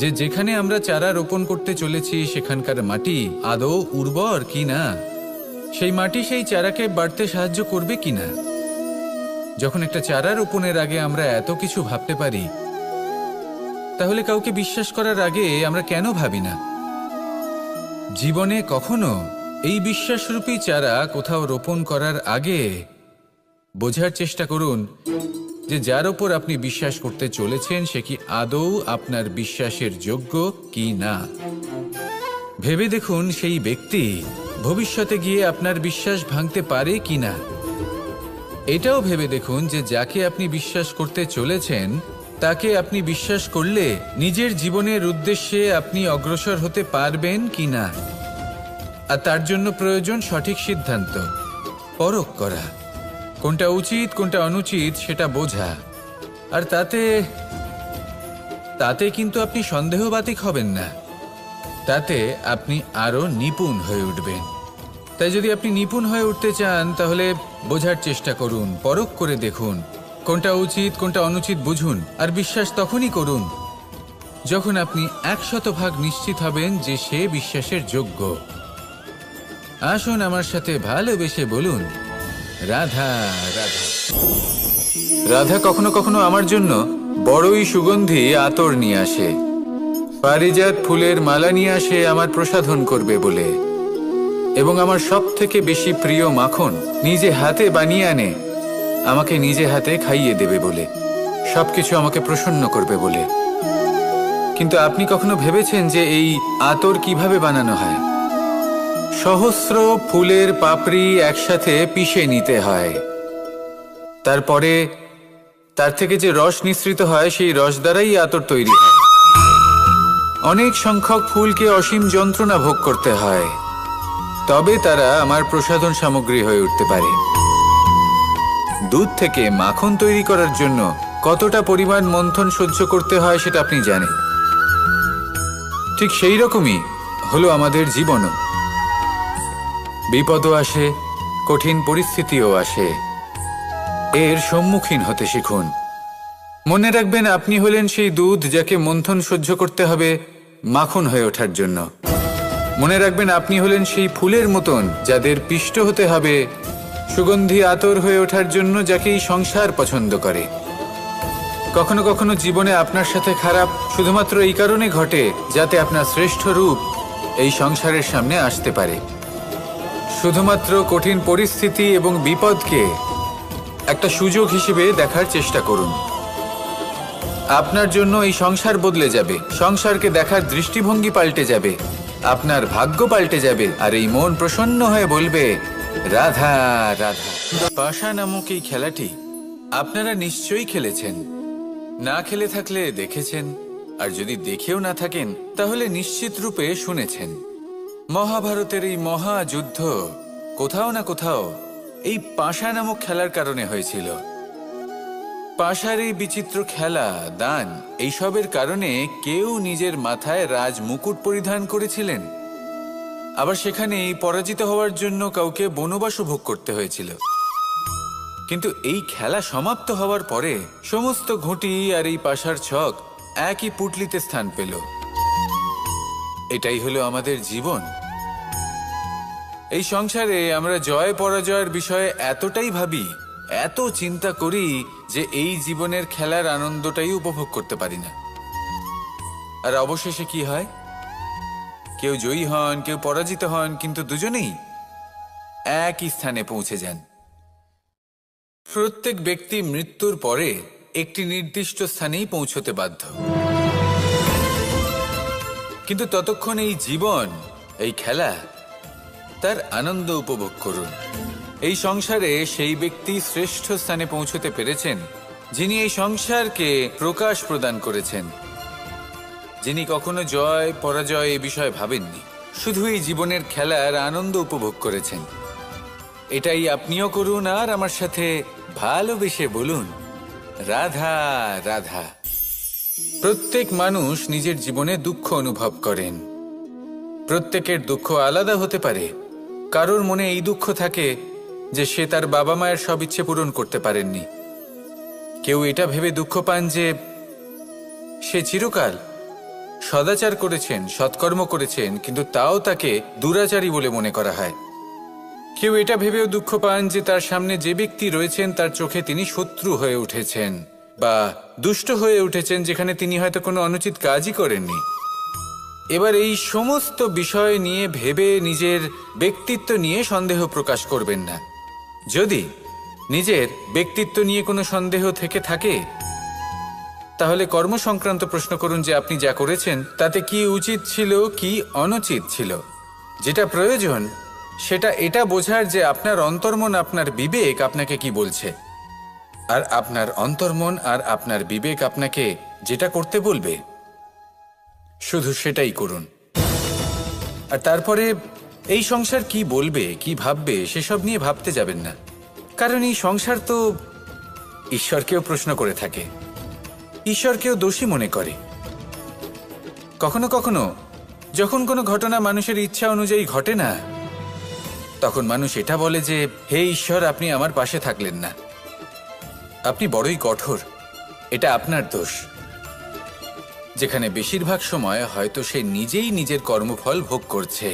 [SPEAKER 1] যে যেখানে আমরা চারা রোপণ করতে চলেছি সেখানকার মাটি আদৌ উর্বর কিনা, সেই মাটি সেই চারাকে বাড়তে সাহায্য করবে কিনা। যখন একটা চারা রোপণের আগে আমরা এত কিছু ভাবতে পারি, তাহলে কাউকে বিশ্বাস করার আগে আমরা কেন ভাবি না? জীবনে কখনো এই বিশ্বাসরূপী চারা কোথাও রোপণ করার আগে বোঝার চেষ্টা করুন যে যার ওপর আপনি বিশ্বাস করতে চলেছেন সে কি আদৌ আপনার বিশ্বাসের যোগ্য কি না। ভেবে দেখুন সেই ব্যক্তি ভবিষ্যতে গিয়ে আপনার বিশ্বাস ভাঙতে পারে কি না। এটাও ভেবে দেখুন যে যাকে আপনি বিশ্বাস করতে চলেছেন তাকে আপনি বিশ্বাস করলে নিজের জীবনের উদ্দেশ্যে আপনি অগ্রসর হতে পারবেন কি না। আর তার জন্য প্রয়োজন সঠিক সিদ্ধান্ত, পরখ করা, কোনটা উচিত কোনটা অনুচিত সেটা বোঝা। আর তাতে কিন্তু আপনি সন্দেহবাতিক হবেন না, তাতে আপনি আরো নিপুণ হয়ে উঠবেন। তাই যদি আপনি নিপুণ হয়ে উঠতে চান তাহলে বোঝার চেষ্টা করুন, পরখ করে দেখুন, কোনটা উচিত কোনটা অনুচিত বুঝুন, আর বিশ্বাস তখনই করুন যখন আপনি 100% নিশ্চিত হবেন যে সে বিশ্বাসের যোগ্য। আসুন আমার সাথে ভালোবেসে বলুন, রাধা রাধা। রাধা কখনো কখনো আমার জন্য বড়ই সুগন্ধি আতর নিয়ে আসে, পারিজাত ফুলের মালা নিয়ে আসে আমার প্রসাধন করবে বলে, এবং আমার সব থেকে বেশি প্রিয় মাখন নিজে হাতে বানিয়ে আনে আমাকে নিজে হাতে খাইয়ে দেবে বলে, সবকিছু আমাকে প্রসন্ন করবে বলে। কিন্তু আপনি কখনো ভেবেছেন যে এই আতর কিভাবে বানানো হয়? সহস্র ফুলের পাপড়ি একসাথে পিষে নিতে হয়, তারপরে তার থেকে যে রস নিঃসৃত হয় সেই রস দ্বারাই আতর তৈরি হয়। অনেক সংখ্যক ফুলকে অসীম যন্ত্রণা ভোগ করতে হয়, তবে তারা আমার প্রসাধন সামগ্রী হয়ে উঠতে পারে। দুধ থেকে মাখন তৈরি করার জন্য কতটা পরিমাণ মন্থন সহ্য করতে হয় সেটা আপনি জানেন। ঠিক সেই রকমই হলো আমাদের জীবনও। বিপদও আসে, কঠিন পরিস্থিতিও আসে, এর সম্মুখীন হতে শিখুন। মনে রাখবেন, আপনি হলেন সেই দুধ যাকে মন্থন সহ্য করতে হবে মাখন হয়ে ওঠার জন্য। মনে রাখবেন, আপনি হলেন সেই ফুলের মতন যাদের পিষ্ট হতে হবে সুগন্ধি আতর হয়ে ওঠার জন্য, যাকে এই সংসার পছন্দ করে। কখনো কখনো জীবনে আপনার সাথে খারাপ শুধুমাত্র এই কারণে ঘটে যাতে আপনার শ্রেষ্ঠ রূপ এই সংসারের সামনে আসতে পারে। শুধুমাত্র কঠিন পরিস্থিতি এবং বিপদকে একটা সুযোগ হিসেবে দেখার চেষ্টা করুন। আপনার জন্য এই সংসার বদলে যাবে, সংসারকে দেখার দৃষ্টিভঙ্গি পাল্টে যাবে, আপনার ভাগ্য পাল্টে যাবে, আর এই মন প্রসন্ন হয়ে বলবে, রাধা রাধা। পাশা নামক এই খেলাটি আপনারা নিশ্চয়ই খেলেছেন, না খেলে থাকলে দেখেছেন, আর যদি দেখেও না থাকেন তাহলে নিশ্চিত রূপে শুনেছেন। মহাভারতের এই মহাযুদ্ধ কোথাও না কোথাও এই পাশা নামক খেলার কারণে হয়েছিল। পাশার এই বিচিত্র খেলা, দান, এইসবের কারণে কেউ নিজের মাথায় রাজ মুকুট পরিধান করেছিলেন, আবার সেখানে পরাজিত হওয়ার জন্য কাউকে বনবাসও ভোগ করতে হয়েছিল। কিন্তু এই খেলা সমাপ্ত হওয়ার পরে সমস্ত ঘুঁটি আর এই পাশার ছক একই পুটলিতে স্থান পেল। এটাই হলো আমাদের জীবন। এই সংসারে আমরা জয় পরাজয়ের বিষয়ে এতটাই ভাবি, এত চিন্তা করি যে এই জীবনের খেলার আনন্দটাই উপভোগ করতে পারি না। আর অবশেষে কি হয়? কেউ জয়ী হন, কেউ পরাজিত হন, কিন্তু দুজনেই একই স্থানে পৌঁছে যান। প্রত্যেক ব্যক্তি মৃত্যুর পরে একটি নির্দিষ্ট স্থানেই পৌঁছতে বাধ্য, কিন্তু ততক্ষণ এই জীবন, এই খেলা, তার আনন্দ উপভোগ করুন। এই সংসারে সেই ব্যক্তি শ্রেষ্ঠ স্থানে পৌঁছতে পেরেছেন যিনি এই সংসারকে প্রকাশ প্রদান করেছেন, যিনি কখনো জয় পরাজয় এ বিষয়ে ভাবেননি, শুধু এই জীবনের খেলার আনন্দ উপভোগ করেছেন। এটাই আপনিও করুন, আর আমার সাথে ভালোবেসে বলুন, রাধা রাধা। প্রত্যেক মানুষ নিজের জীবনে দুঃখ অনুভব করেন। প্রত্যেকের দুঃখ আলাদা হতে পারে। কারোর মনে এই দুঃখ থাকে যে সে তার বাবা মায়ের সব ইচ্ছে পূরণ করতে পারেননি। কেউ এটা ভেবে দুঃখ পান যে সে চিরকাল সদাচার করেছেন, সৎকর্ম করেছেন, কিন্তু তাও তাকে দুরাচারী বলে মনে করা হয়। কেউ এটা ভেবেও দুঃখ পান যে তার সামনে যে ব্যক্তি রয়েছেন তার চোখে তিনি শত্রু হয়ে উঠেছেন বা দুষ্ট হয়ে উঠেছেন, যেখানে তিনি হয়তো কোনো অনুচিত কাজই করেননি। এবার এই সমস্ত বিষয় নিয়ে ভেবে নিজের ব্যক্তিত্ব নিয়ে সন্দেহ প্রকাশ করবেন না। যদি নিজের ব্যক্তিত্ব নিয়ে কোনো সন্দেহ থেকে থাকে তাহলে কর্ম সংক্রান্ত প্রশ্ন করুন যে আপনি যা করেছেন তাতে কি উচিত ছিল, কি অনুচিত ছিল। যেটা প্রয়োজন সেটা এটা বোঝার যে আপনার অন্তর্মন, আপনার বিবেক আপনাকে কি বলছে, আর আপনার অন্তর্মন আর আপনার বিবেক আপনাকে যেটা করতে বলবে শুধু সেটাই করুন। আর তারপরে এই সংসার কি বলবে, কি ভাববে সেসব নিয়ে ভাবতে যাবেন না, কারণ এই সংসার তো ঈশ্বরকেও প্রশ্ন করে থাকে, ঈশ্বরকেও দোষী মনে করে। কখনো কখনো যখন কোনো ঘটনা মানুষের ইচ্ছা অনুযায়ী ঘটে না, তখন মানুষ এটা বলে যে হে ঈশ্বর, আপনি আমার পাশে থাকলেন না, আপনি বড়ই কঠোর, এটা আপনার দোষ। যেখানে বেশিরভাগ সময় হয়তো সে নিজেই নিজের কর্মফল ভোগ করছে,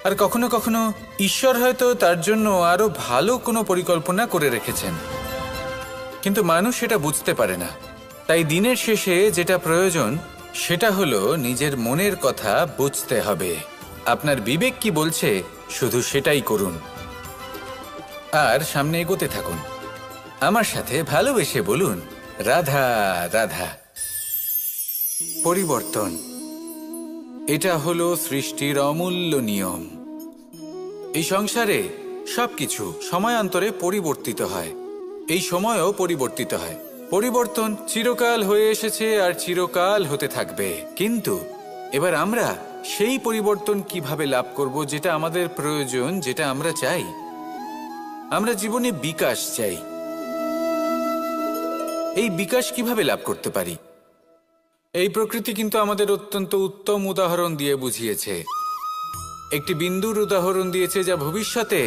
[SPEAKER 1] আর কখনো কখনো ঈশ্বর হয়তো তার জন্য আরো ভালো কোনো পরিকল্পনা করে রেখেছেন, কিন্তু মানুষ সেটা বুঝতে পারে না। তাই দিনের শেষে যেটা প্রয়োজন সেটা হলো নিজের মনের কথা বুঝতে হবে। আপনার বিবেক কি বলছে শুধু সেটাই করুন আর সামনে এগোতে থাকুন। আমার সাথে ভালোবেসে বলুন, রাধা রাধা। পরিবর্তন, এটা হলো সৃষ্টির অমূল্য নিয়ম। এই সংসারে সবকিছু সময়ান্তরে পরিবর্তিত হয়, এই সময়ও পরিবর্তিত হয়। পরিবর্তন চিরকাল হয়ে এসেছে আর চিরকাল হতে থাকবে, কিন্তু এবার আমরা সেই পরিবর্তন কিভাবে লাভ করব যেটা আমাদের প্রয়োজন, যেটা আমরা চাই। আমরা জীবনে বিকাশ চাই। এই বিকাশ কিভাবে লাভ করতে পারি? এই প্রকৃতি কিন্তু আমাদের অত্যন্ত উত্তম উদাহরণ দিয়ে বুঝিয়েছে। একটি বিন্দুর উদাহরণ দিয়েছে যা ভবিষ্যতে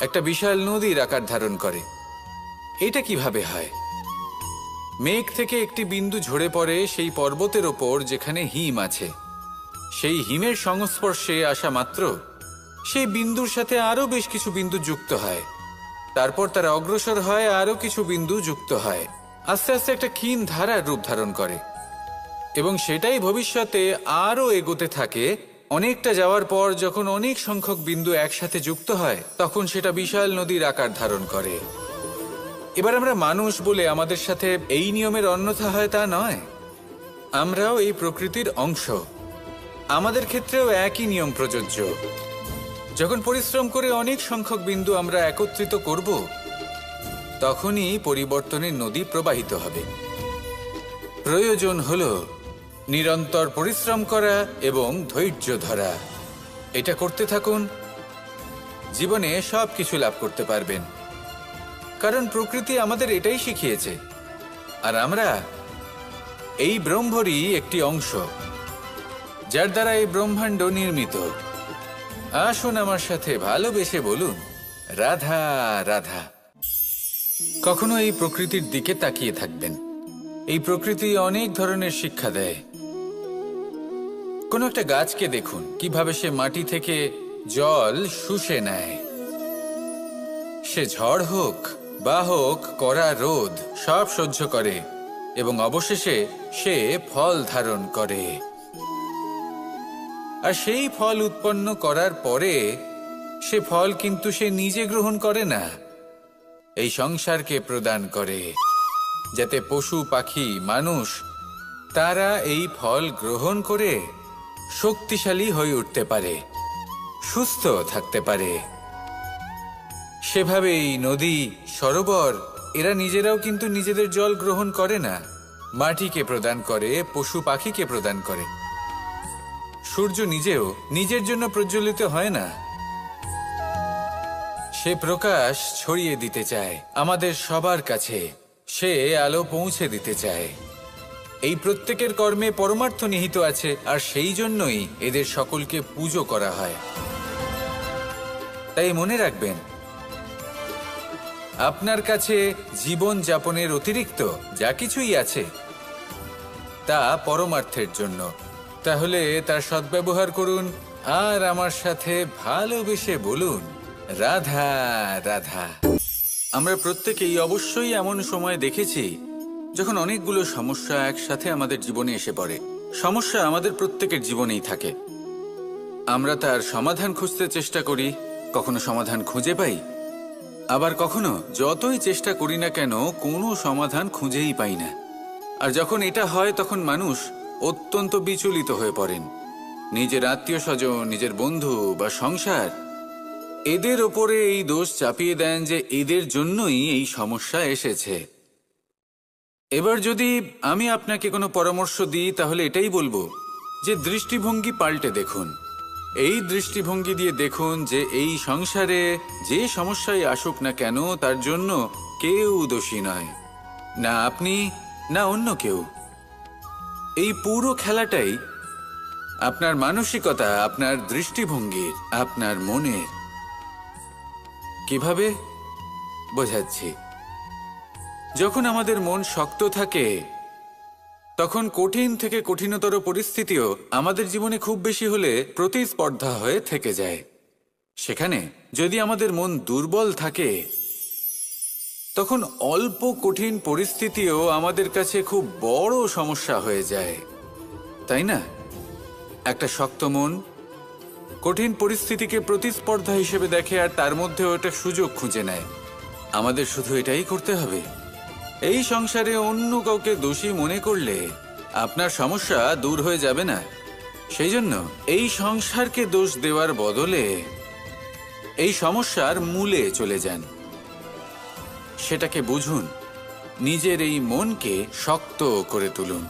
[SPEAKER 1] একটা বিশাল নদীর আকার ধারণ করে। এটা কিভাবে হয়? মেঘ থেকে একটি বিন্দু ঝরে পড়ে সেই পর্বতের ওপর যেখানে হিম আছে। সেই হিমের সংস্পর্শে আসা মাত্র সেই বিন্দুর সাথে আরো বেশ কিছু বিন্দু যুক্ত হয়, তারপর তারা অগ্রসর হয়, আরো কিছু বিন্দু যুক্ত হয়, আস্তে আস্তে একটা ক্ষীণ ধারার রূপ ধারণ করে, এবং সেটাই ভবিষ্যতে আরো এগোতে থাকে। অনেকটা যাওয়ার পর যখন অনেক সংখ্যক বিন্দু একসাথে যুক্ত হয়, তখন সেটা বিশাল নদীর আকার ধারণ করে। এবার আমরা মানুষ বলে আমাদের সাথে এই নিয়মের অন্যথা হয় তা নয়। আমরাও এই প্রকৃতির অংশ, আমাদের ক্ষেত্রেও একই নিয়ম প্রযোজ্য। যখন পরিশ্রম করে অনেক সংখ্যক বিন্দু আমরা একত্রিত করব, তখনই পরিবর্তনের নদী প্রবাহিত হবে। প্রয়োজন হলো নিরন্তর পরিশ্রম করা এবং ধৈর্য ধরা। এটা করতে থাকুন, জীবনে সব কিছু লাভ করতে পারবেন, কারণ প্রকৃতি আমাদের এটাই শিখিয়েছে, আর আমরা এই ব্রহ্মরই একটি অংশ, যার দ্বারা এই ব্রহ্মাণ্ড নির্মিত। আসুন আমার সাথে ভালোবেসে বলুন, রাধা রাধা। কখনো এই প্রকৃতির দিকে তাকিয়ে থাকবেন। এই প্রকৃতি অনেক ধরনের শিক্ষা দেয়। কোনো একটা গাছকে দেখুন কিভাবে সে মাটি থেকে জল শুষে নেয়। সে ঝড় হোক বা হোক কড়া রোদ, সব সহ্য করে এবং অবশেষে সে ফল ধারণ করে। আর সেই ফল উৎপন্ন করার পরে সে ফল কিন্তু সে নিজে গ্রহণ করে না, এই সংসারকে প্রদান করে, যাতে পশু পাখি মানুষ তারা এই ফল গ্রহণ করে শক্তিশালী হয়ে উঠতে পারে, সুস্থ থাকতে পারে। সেভাবেই নদী, সরোবর এরা নিজেরাও কিন্তু নিজেদের জল গ্রহণ করে না, মাটিকে প্রদান করে, পশু পাখিকে প্রদান করে। সূর্য নিজেও নিজের জন্য প্রজ্বলিত হয় না, সে প্রকাশ ছড়িয়ে দিতে চায় আমাদের সবার কাছে, সে আলো পৌঁছে দিতে চায়। এই প্রত্যেকের কর্মে পরমার্থ নিহিত আছে, আর সেই জন্যই এদের সকলকে পুজো করা হয়। তাই মনে রাখবেন, আপনার কাছে জীবন যাপনের অতিরিক্ত যা কিছুই আছে তা পরমার্থের জন্য। তাহলে তার সদ্ব্যবহার করুন আর আমার সাথে ভালোবেসে বলুন, রাধা রাধা। আমরা প্রত্যেকেই অবশ্যই এমন সময় দেখেছি যখন অনেকগুলো সমস্যা একসাথে আমাদের জীবনে এসে পড়ে। সমস্যা আমাদের প্রত্যেকের জীবনেই থাকে। আমরা তার সমাধান খুঁজতে চেষ্টা করি, কখনো সমাধান খুঁজে পাই, আবার কখনো যতই চেষ্টা করি না কেন কোনো সমাধান খুঁজেই পাই না। আর যখন এটা হয় তখন মানুষ অত্যন্ত বিচলিত হয়ে পড়েন। নিজের আত্মীয় স্বজন, নিজের বন্ধু বা সংসার, এদের ওপরে এই দোষ চাপিয়ে দেন যে এদের জন্যই এই সমস্যা এসেছে। এবার যদি আমি আপনাকে কোনো পরামর্শ দিই তাহলে এটাই বলবো যে দৃষ্টিভঙ্গি পাল্টে দেখুন। এই দৃষ্টিভঙ্গি দিয়ে দেখুন যে এই সংসারে যে সমস্যায় আসুক না কেন তার জন্য কেউ দোষী নয়, না আপনি না অন্য কেউ। এই পুরো খেলাটাই আপনার মানসিকতা, আপনার দৃষ্টিভঙ্গির, আপনার মনের। কিভাবে বোঝাচ্ছি? যখন আমাদের মন শক্ত থাকে তখন কঠিন থেকে কঠিনতর পরিস্থিতিও আমাদের জীবনে খুব বেশি হলে প্রতিস্পর্ধা হয়ে থেকে যায়। সেখানে যদি আমাদের মন দুর্বল থাকে, তখন অল্প কঠিন পরিস্থিতিও আমাদের কাছে খুব বড় সমস্যা হয়ে যায়, তাই না? একটা শক্ত মন কঠিন পরিস্থিতিকে প্রতিস্পর্ধা হিসেবে দেখে আর তার মধ্যে ওটা সুযোগ খুঁজে নেয়। আমাদের শুধু এটাই করতে হবে। এই সংসারে অন্য কাউকে দোষী মনে করলে আপনার সমস্যা দূর হয়ে যাবে না। সেই জন্য এই সংসারকে দোষ দেওয়ার বদলে এই সমস্যার মূলে চলে যান, সেটাকে বুঝুন, নিজের এই মনকে শক্ত করে তুলুন।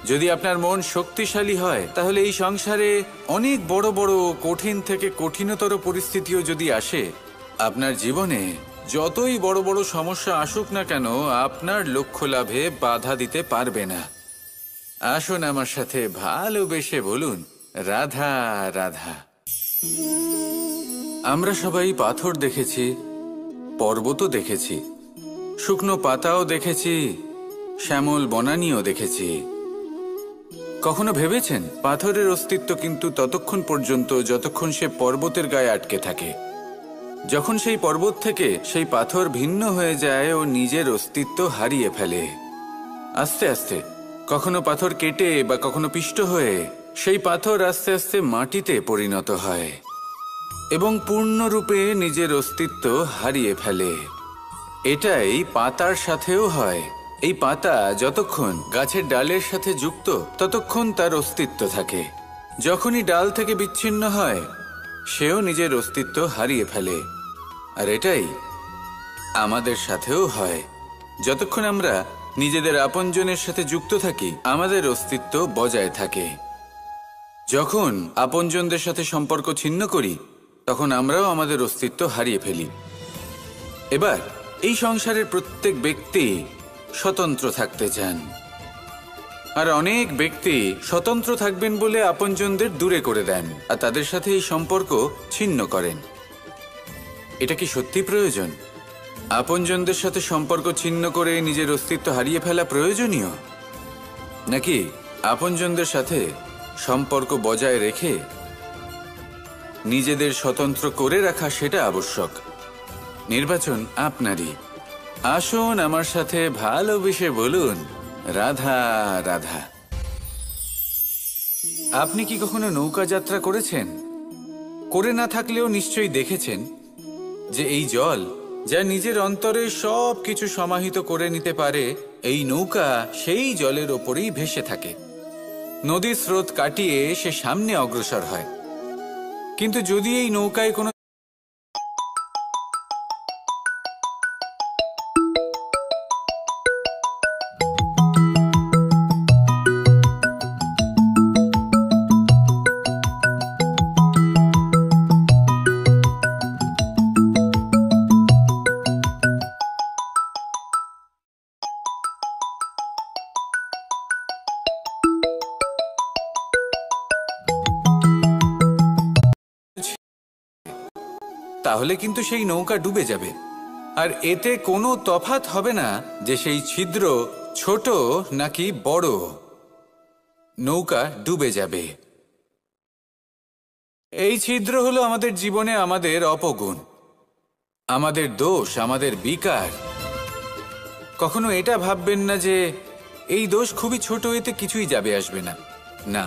[SPEAKER 1] যদি আপনার মন শক্তিশালী হয়, তাহলে এই সংসারে অনেক বড় বড় কঠিন থেকে কঠিনতর পরিস্থিতিও যদি আসে, আপনার জীবনে যতই বড় বড় সমস্যা আসুক না কেন, আপনার লক্ষ্য লাভে বাধা দিতে পারবে না। আসুন আমার সাথে ভালোবেসে বলুন, রাধা রাধা। আমরা সবাই পাথর দেখেছি, পর্বতও দেখেছি, শুকনো পাতাও দেখেছি, শ্যামল বনানীও দেখেছি। কখনো ভেবেছেন পাথরের অস্তিত্ব কিন্তু ততক্ষণ পর্যন্ত যতক্ষণ সে পর্বতের গায়ে আটকে থাকে। যখন সেই পর্বত থেকে সেই পাথর ভিন্ন হয়ে যায় ও নিজের অস্তিত্ব হারিয়ে ফেলে। আস্তে আস্তে কখনো পাথর কেটে বা কখনো পিষ্ট হয়ে সেই পাথর আস্তে আস্তে মাটিতে পরিণত হয় এবং পূর্ণরূপে নিজের অস্তিত্ব হারিয়ে ফেলে। এটাই পাতার সাথেও হয়। এই পাতা যতক্ষণ গাছের ডালের সাথে যুক্ত ততক্ষণ তার অস্তিত্ব থাকে। যখনই ডাল থেকে বিচ্ছিন্ন হয়, সেও নিজের অস্তিত্ব হারিয়ে ফেলে। আর এটাই আমাদের সাথেও হয়। যতক্ষণ আমরা নিজেদের আপনজনের সাথে যুক্ত থাকি, আমাদের অস্তিত্ব বজায় থাকে। যখন আপনজনদের সাথে সম্পর্ক ছিন্ন করি, তখন আমরাও আমাদের অস্তিত্ব হারিয়ে ফেলি। এবার এই সংসারের প্রত্যেক ব্যক্তি স্বতন্ত্র থাকতে চান, আর অনেক ব্যক্তি স্বতন্ত্র থাকবেন বলে আপনজনদের দূরে করে দেন আর তাদের সাথে এই সম্পর্ক ছিন্ন করেন। এটা কি সত্যি প্রয়োজন? আপনজনদের সাথে সম্পর্ক ছিন্ন করে নিজের অস্তিত্ব হারিয়ে ফেলা প্রয়োজনীয়, নাকি আপনজনদের সাথে সম্পর্ক বজায় রেখে নিজেদের স্বতন্ত্র করে রাখা সেটা আবশ্যক? নির্বাচন আপনারই। আসুন আমার সাথে ভালোবেসে বলুন, রাধা রাধা। আপনি কি কখনো নৌকা যাত্রা করেছেন? করে না থাকলেও নিশ্চয়ই দেখেছেন যে এই জল যা নিজের অন্তরে সব কিছু সমাহিত করে নিতে পারে, এই নৌকা সেই জলের ওপরেই ভেসে থাকে। নদীর স্রোত কাটিয়ে সে সামনে অগ্রসর হয়। কিন্তু যদি এই নৌকায় কোনো তাহলে কিন্তু সেই নৌকা ডুবে যাবে। আর এতে কোনো তফাৎ হবে না যে সেই ছিদ্র ছোট নাকি বড়, নৌকা ডুবে যাবে। এই ছিদ্র হলো আমাদের জীবনে আমাদের অপগুণ, আমাদের দোষ, আমাদের বিকার। কখনো এটা ভাববেন না যে এই দোষ খুবই ছোট, এতে কিছুই যাবে আসবে না। না,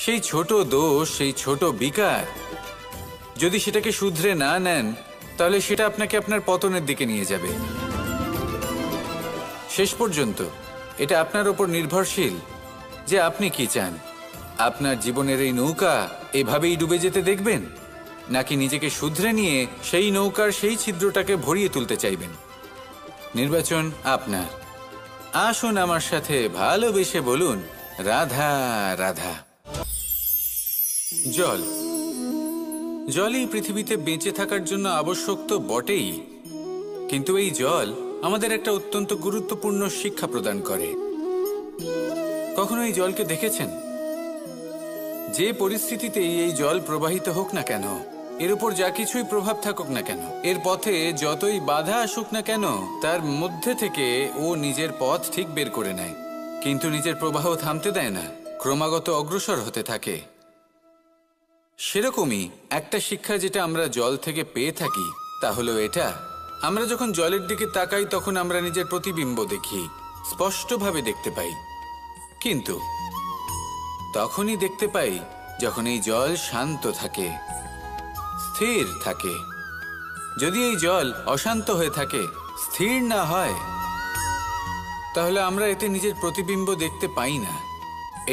[SPEAKER 1] সেই ছোট দোষ, সেই ছোট বিকার যদি সেটাকে শুধরে না নেন, তাহলে সেটা আপনাকে আপনার পতনের দিকে নিয়ে যাবে। শেষ পর্যন্ত এটা আপনার উপর নির্ভরশীল যে আপনি কি চান। আপনার জীবনের এই নৌকা এভাবেই ডুবে যেতে দেখবেন, নাকি নিজেকে শুধরে নিয়ে সেই নৌকার সেই ছিদ্রটাকে ভরিয়ে তুলতে চাইবেন? নির্বাচন আপনার। আসুন আমার সাথে ভালোবেসে বলুন, রাধা রাধা। জল জলই পৃথিবীতে বেঁচে থাকার জন্য আবশ্যক তো বটেই, কিন্তু এই জল আমাদের একটা অত্যন্ত গুরুত্বপূর্ণ শিক্ষা প্রদান করে। কখনো এই জলকে দেখেছেন? যে পরিস্থিতিতেই এই জল প্রবাহিত হোক না কেন, এর উপর যা কিছুই প্রভাব থাকুক না কেন, এর পথে যতই বাধা আসুক না কেন, তার মধ্যে থেকে ও নিজের পথ ঠিক বের করে নেয়। কিন্তু নিজের প্রবাহ থামতে দেয় না, ক্রমাগত অগ্রসর হতে থাকে। সেরকমই একটা শিক্ষা যেটা আমরা জল থেকে পেয়ে থাকি তা হলো এটা, আমরা যখন জলের দিকে তাকাই তখন আমরা নিজের প্রতিবিম্ব দেখি, স্পষ্টভাবে দেখতে পাই। কিন্তু তখনই দেখতে পাই যখন এই জল শান্ত থাকে, স্থির থাকে। যদি এই জল অশান্ত হয়ে থাকে, স্থির না হয়, তাহলে আমরা এতে নিজের প্রতিবিম্ব দেখতে পাই না।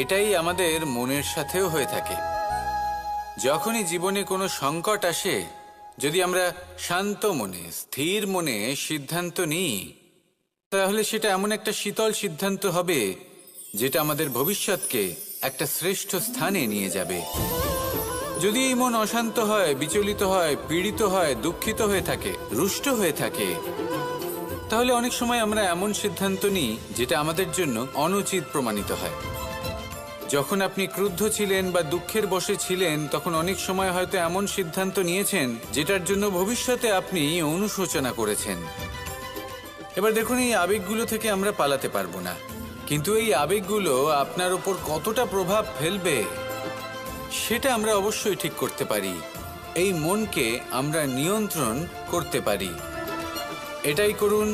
[SPEAKER 1] এটাই আমাদের মনের সাথেও হয়ে থাকে। যখনই জীবনে কোনো সংকট আসে, যদি আমরা শান্ত মনে, স্থির মনে সিদ্ধান্ত নিই, তাহলে সেটা এমন একটা শীতল সিদ্ধান্ত হবে যেটা আমাদের ভবিষ্যৎকে একটা শ্রেষ্ঠ স্থানে নিয়ে যাবে। যদি এই মন অশান্ত হয়, বিচলিত হয়, পীড়িত হয়, দুঃখিত হয়ে থাকে, রুষ্ট হয়ে থাকে, তাহলে অনেক সময় আমরা এমন সিদ্ধান্ত নিই যেটা আমাদের জন্য অনুচিত প্রমাণিত হয়। যখন আপনি ক্রুদ্ধ ছিলেন বা দুঃখের বশে ছিলেন, তখন অনেক সময় হয়তো এমন সিদ্ধান্ত নিয়েছেন যেটার জন্য ভবিষ্যতে আপনি অনুশোচনা করেছেন। এবার দেখুন, এই আবেগগুলো থেকে আমরা পালাতে পারবো না, কিন্তু এই আবেগগুলো আপনার উপর কতটা প্রভাব ফেলবে সেটা আমরা অবশ্যই ঠিক করতে পারি। এই মনকে আমরা নিয়ন্ত্রণ করতে পারি। এটাই করুন,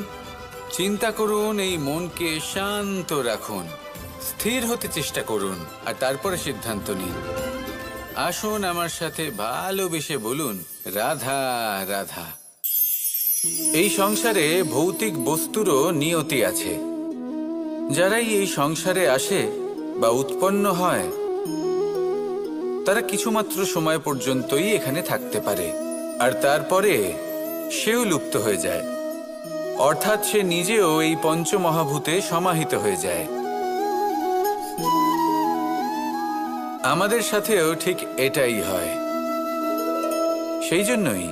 [SPEAKER 1] চিন্তা করুন, এই মনকে শান্ত রাখুন, স্থির হতে চেষ্টা করুন, আর তারপরে সিদ্ধান্ত নিন। আসুন আমার সাথে ভালোবেসে বলুন, রাধা রাধা। এই সংসারে ভৌতিক বস্তুরও নিয়তি আছে। যারাই এই সংসারে আসে বা উৎপন্ন হয়, তারা কিছুমাত্র সময় পর্যন্তই এখানে থাকতে পারে, আর তারপরে সেও লুপ্ত হয়ে যায়, অর্থাৎ সে নিজেও এই পঞ্চমহাভূতে সমাহিত হয়ে যায়। আমাদের সাথেও ঠিক এটাই হয়। সেই জন্যই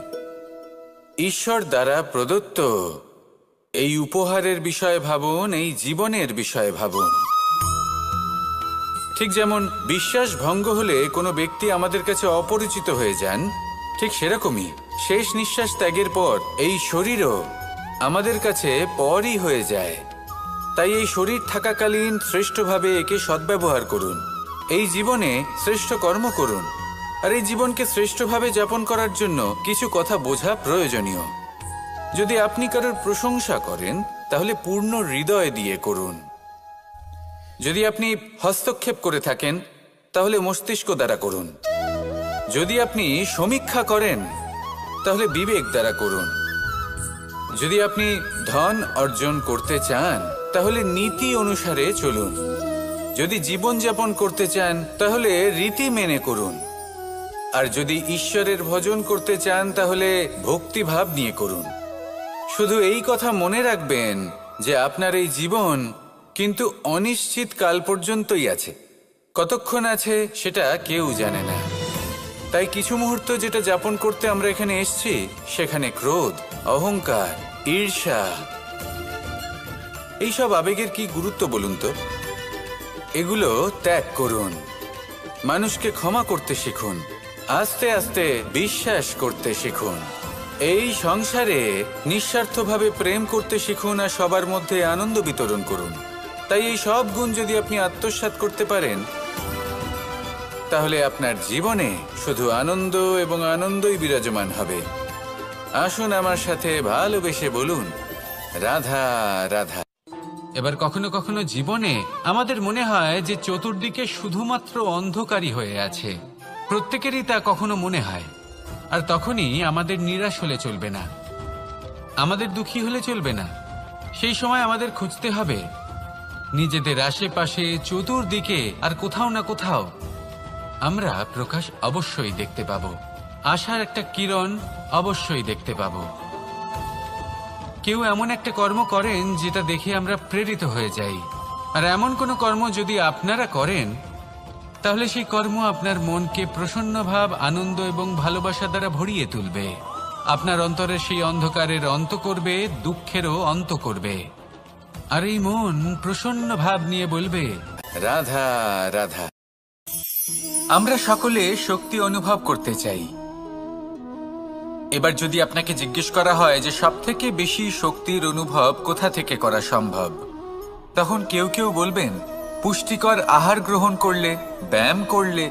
[SPEAKER 1] ঈশ্বর দ্বারা প্রদত্ত এই উপহারের বিষয়ে ভাবুন, এই জীবনের বিষয়ে ভাবুন। ঠিক যেমন বিশ্বাস ভঙ্গ হলে কোনো ব্যক্তি আমাদের কাছে অপরিচিত হয়ে যান, ঠিক সেরকমই শেষ নিঃশ্বাস ত্যাগের পর এই শরীরও আমাদের কাছে পরই হয়ে যায়। তাই এই শরীর থাকাকালীন শ্রেষ্ঠভাবে একে সদ্ব্যবহার করুন, এই জীবনে শ্রেষ্ঠ কর্ম করুন। আর এই জীবনকে শ্রেষ্ঠভাবে যাপন করার জন্য কিছু কথা বোঝা প্রয়োজনীয়। যদি আপনি কারোর প্রশংসা করেন, তাহলে পূর্ণ হৃদয় দিয়ে করুন। যদি আপনি হস্তক্ষেপ করে থাকেন, তাহলে মস্তিষ্ক দ্বারা করুন। যদি আপনি সমীক্ষা করেন, তাহলে বিবেক দ্বারা করুন। যদি আপনি ধন অর্জন করতে চান, তাহলে নীতি অনুসারে চলুন। যদি জীবনযাপন করতে চান, তাহলে রীতি মেনে করুন। আর যদি ঈশ্বরের ভজন করতে চান, তাহলে ভক্তিভাব নিয়ে করুন। শুধু এই কথা মনে রাখবেন যে আপনার এই জীবন কিন্তু অনিশ্চিত কাল পর্যন্তই আছে। কতক্ষণ আছে সেটা কেউ জানে না। তাই কিছু মুহূর্ত যেটা যাপন করতে আমরা এখানে এসেছি, সেখানে ক্রোধ, অহংকার, ঈর্ষা, এইসব আবেগের কি গুরুত্ব বলুন তো? এগুলো ত্যাগ করুন। মানুষকে ক্ষমা করতে শিখুন, আস্তে আস্তে বিশ্বাস করতে শিখুন। এই সংসারে নিঃস্বার্থভাবে প্রেম করতে শিখুন, আর সবার মধ্যে আনন্দ বিতরণ করুন। তাই এই সব গুণ যদি আপনি আত্মসাৎ করতে পারেন, তাহলে আপনার জীবনে শুধু আনন্দ এবং আনন্দই বিরাজমান হবে। আসুন আমার সাথে ভালোবেসে বলুন, রাধা রাধা। এবার কখনো কখনো জীবনে আমাদের মনে হয় যে চতুর্দিকে শুধুমাত্র অন্ধকারই হয়ে আছে। প্রত্যেকেরই তা কখনো মনে হয়। আর তখনই আমাদের নিরাশ হলে চলবে না, আমাদের দুঃখী হলে চলবে না। সেই সময় আমাদের খুঁজতে হবে নিজেদের আশেপাশে, চতুর্দিকে, আর কোথাও না কোথাও আমরা প্রকাশ অবশ্যই দেখতে পাবো, আশার একটা কিরণ অবশ্যই দেখতে পাবো। কেউ এমন একটা কর্ম করেন যেটা দেখে আমরা প্রেরিত হয়ে যাই, আর এমন কোনো কর্ম যদি আপনারা করেন, তাহলে সেই কর্ম আপনার মনকে প্রসন্ন ভাব, আনন্দ এবং ভালোবাসা দ্বারা ভরিয়ে তুলবে। আপনার অন্তরের সেই অন্ধকারের অন্ত করবে, দুঃখেরও অন্ত করবে। আর এই মন প্রসন্ন ভাব নিয়ে বলবে, রাধা রাধা। আমরা সকলে শক্তি অনুভব করতে চাই। এবার যদি আপনাকে জিজ্ঞেস করা হয় যে সবথেকে বেশি শক্তির অনুভব কোথা থেকে করা সম্ভব, তখন কেউ কেউ বলবেন পুষ্টিকর আহার গ্রহণ করলে, ব্যায়াম করলে,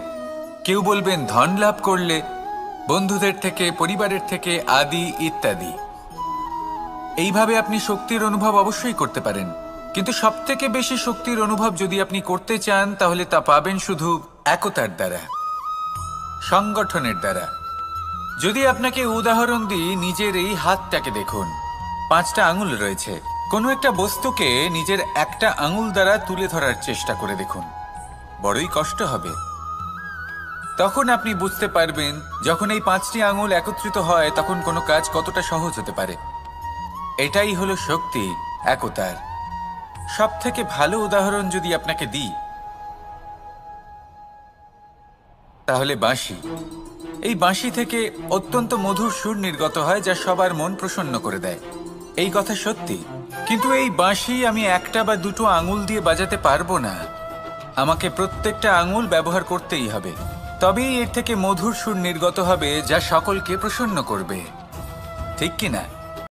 [SPEAKER 1] কেউ বলবেন ধন লাভ করলে, বন্ধুদের থেকে, পরিবারের থেকে, আদি ইত্যাদি। এইভাবে আপনি শক্তির অনুভব অবশ্যই করতে পারেন, কিন্তু সবথেকে বেশি শক্তির অনুভব যদি আপনি করতে চান তাহলে তা পাবেন শুধু একতার দ্বারা, সংগঠনের দ্বারা। যদি আপনাকে উদাহরণ দিই, নিজের এই হাতটাকে দেখুন, 5টা আঙুল রয়েছে। কোনো একটা বস্তুকে নিজের একটা আঙুল দ্বারা তুলে ধরার চেষ্টা করে দেখুন, বড়ই কষ্ট হবে। তখন আপনি বুঝতে পারবেন যখন এই 5টি আঙুল একত্রিত হয় তখন কোনো কাজ কতটা সহজ হতে পারে। এটাই হলো শক্তি, একতার। সব থেকে ভালো উদাহরণ যদি আপনাকে দিই তাহলে বাঁশি। এই বাঁশি থেকে অত্যন্ত মধুর সুর নির্গত হয় যা সবার মন প্রসন্ন করে দেয়। এই কথা সত্যি, কিন্তু এই বাঁশি আমি একটা বা দুটো আঙুল দিয়ে বাজাতে পারবো না। আমাকে প্রত্যেকটা আঙুল ব্যবহার করতেই হবে, তবেই এর থেকে মধুর সুর নির্গত হবে যা সকলকে প্রসন্ন করবে, ঠিক কি না?